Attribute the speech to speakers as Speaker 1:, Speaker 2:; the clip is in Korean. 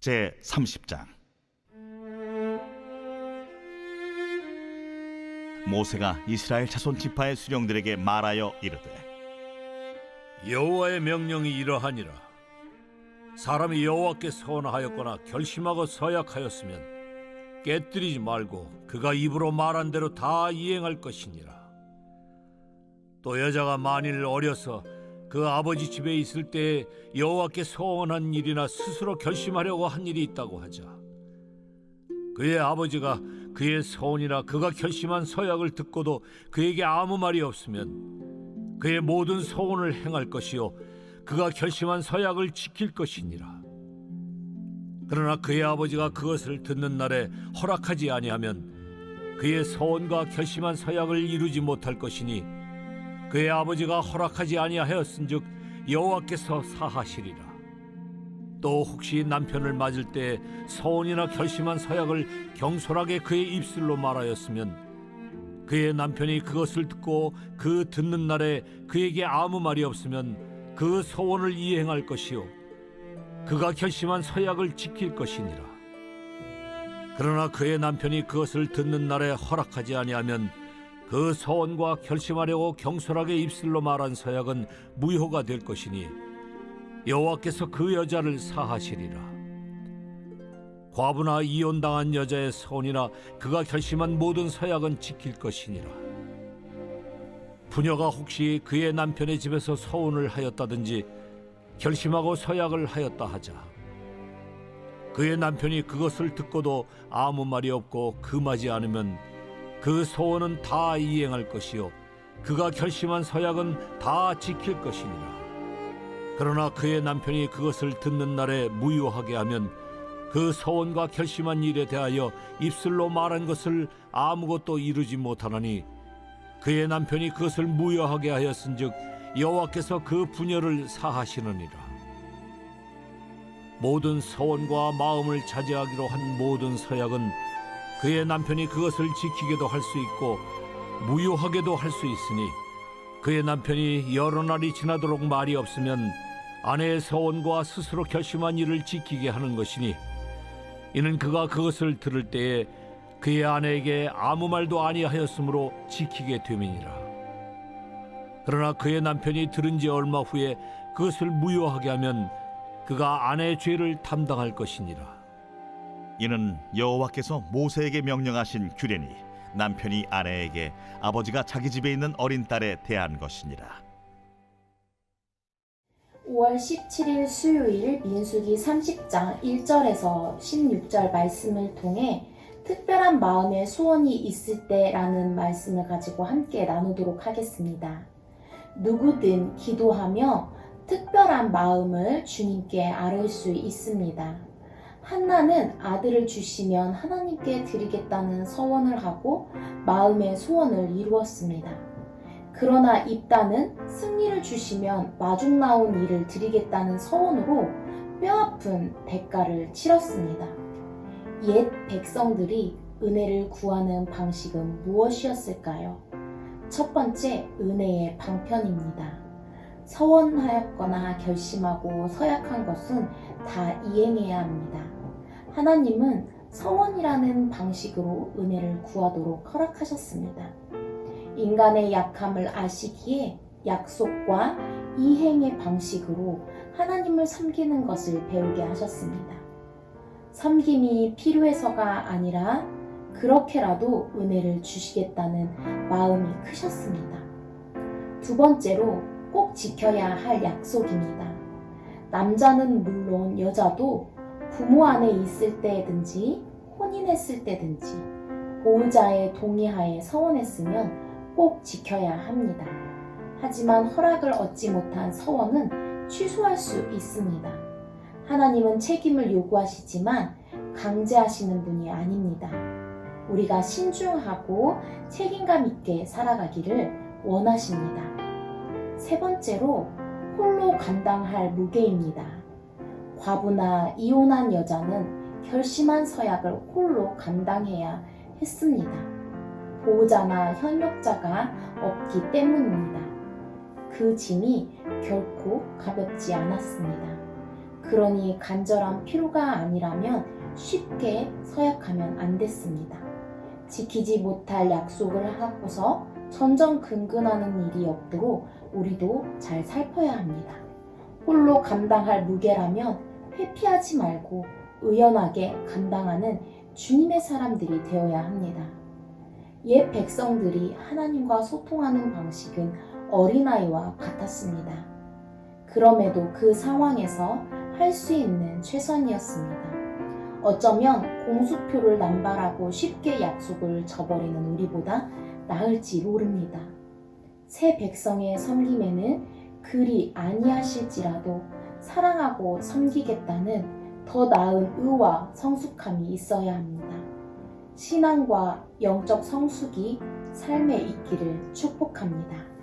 Speaker 1: 제30장. 모세가 이스라엘 자손 지파의 수령들에게 말하여 이르되,
Speaker 2: 여호와의 명령이 이러하니라. 사람이 여호와께 서원하였거나 결심하고 서약하였으면 깨뜨리지 말고 그가 입으로 말한 대로 다 이행할 것이니라. 또 여자가 만일 어려서 그 아버지 집에 있을 때에 여호와께 서원한 일이나 스스로 결심하려고 한 일이 있다고 하자. 그의 아버지가 그의 서원이나 그가 결심한 서약을 듣고도 그에게 아무 말이 없으면 그의 모든 서원을 행할 것이요 그가 결심한 서약을 지킬 것이니라. 그러나 그의 아버지가 그것을 듣는 날에 허락하지 아니하면 그의 서원과 결심한 서약을 이루지 못할 것이니 그의 아버지가 허락하지 아니하였은즉 여호와께서 사하시리라. 또 혹시 남편을 맞을 때 서원이나 결심한 서약을 경솔하게 그의 입술로 말하였으면 그의 남편이 그것을 듣고 그 듣는 날에 그에게 아무 말이 없으면 그 서원을 이행할 것이요 그가 결심한 서약을 지킬 것이니라. 그러나 그의 남편이 그것을 듣는 날에 허락하지 아니하면 그 서원과 결심하려고 경솔하게 입술로 말한 서약은 무효가 될 것이니 여호와께서 그 여자를 사하시리라. 과부나 이혼당한 여자의 서원이나 그가 결심한 모든 서약은 지킬 것이니라. 부녀가 혹시 그의 남편의 집에서 서원을 하였다든지 결심하고 서약을 하였다 하자. 그의 남편이 그것을 듣고도 아무 말이 없고 금하지 않으면 그 서원은 다 이행할 것이요 그가 결심한 서약은 다 지킬 것이니라. 그러나 그의 남편이 그것을 듣는 날에 무효하게 하면 그 서원과 결심한 일에 대하여 입술로 말한 것을 아무것도 이루지 못하나니 그의 남편이 그것을 무효하게 하였은즉 여호와께서 그 부녀를 사하시느니라. 모든 서원과 마음을 자제하기로 한 모든 서약은 그의 남편이 그것을 지키게도 할 수 있고 무효하게도 할 수 있으니 그의 남편이 여러 날이 지나도록 말이 없으면 아내의 서원과 스스로 결심한 일을 지키게 하는 것이니 이는 그가 그것을 들을 때에 그의 아내에게 아무 말도 아니하였으므로 지키게 됨이니라. 그러나 그의 남편이 들은 지 얼마 후에 그것을 무효하게 하면 그가 아내의 죄를 담당할 것이니라.
Speaker 1: 이는 여호와께서 모세에게 명령하신 규례니 남편이 아내에게 아버지가 자기 집에 있는 어린 딸에 대한 것이니라.
Speaker 3: 5월 17일 수요일 민수기 30장 1절에서 16절 말씀을 통해 특별한 마음의 소원이 있을 때라는 말씀을 가지고 함께 나누도록 하겠습니다. 누구든 기도하며 특별한 마음을 주님께 아뢰 수 있습니다. 한나는 아들을 주시면 하나님께 드리겠다는 서원을 하고 마음의 소원을 이루었습니다. 그러나 입다는 승리를 주시면 마중 나온 일을 드리겠다는 서원으로 뼈아픈 대가를 치렀습니다. 옛 백성들이 은혜를 구하는 방식은 무엇이었을까요? 첫 번째, 은혜의 방편입니다. 서원하였거나 결심하고 서약한 것은 다 이행해야 합니다. 하나님은 서원이라는 방식으로 은혜를 구하도록 허락하셨습니다. 인간의 약함을 아시기에 약속과 이행의 방식으로 하나님을 섬기는 것을 배우게 하셨습니다. 섬김이 필요해서가 아니라 그렇게라도 은혜를 주시겠다는 마음이 크셨습니다. 두 번째로 꼭 지켜야 할 약속입니다. 남자는 물론 여자도 부모 안에 있을 때든지 혼인했을 때든지 보호자의 동의하에 서원했으면 꼭 지켜야 합니다. 하지만 허락을 얻지 못한 서원은 취소할 수 있습니다. 하나님은 책임을 요구하시지만 강제하시는 분이 아닙니다. 우리가 신중하고 책임감 있게 살아가기를 원하십니다. 세 번째로 홀로 감당할 무게입니다. 과부나 이혼한 여자는 결심한 서약을 홀로 감당해야 했습니다. 보호자나 협력자가 없기 때문입니다. 그 짐이 결코 가볍지 않았습니다. 그러니 간절한 필요가 아니라면 쉽게 서약하면 안 됐습니다. 지키지 못할 약속을 하고서 전전긍긍하는 일이 없도록 우리도 잘 살펴야 합니다. 홀로 감당할 무게라면 회피하지 말고 의연하게 감당하는 주님의 사람들이 되어야 합니다. 옛 백성들이 하나님과 소통하는 방식은 어린아이와 같았습니다. 그럼에도 그 상황에서 할 수 있는 최선이었습니다. 어쩌면 공수표를 남발하고 쉽게 약속을 저버리는 우리보다 나을지 모릅니다. 새 백성의 섬김에는 그리 아니하실지라도 사랑하고 섬기겠다는 더 나은 의와 성숙함이 있어야 합니다. 신앙과 영적 성숙이 삶에 있기를 축복합니다.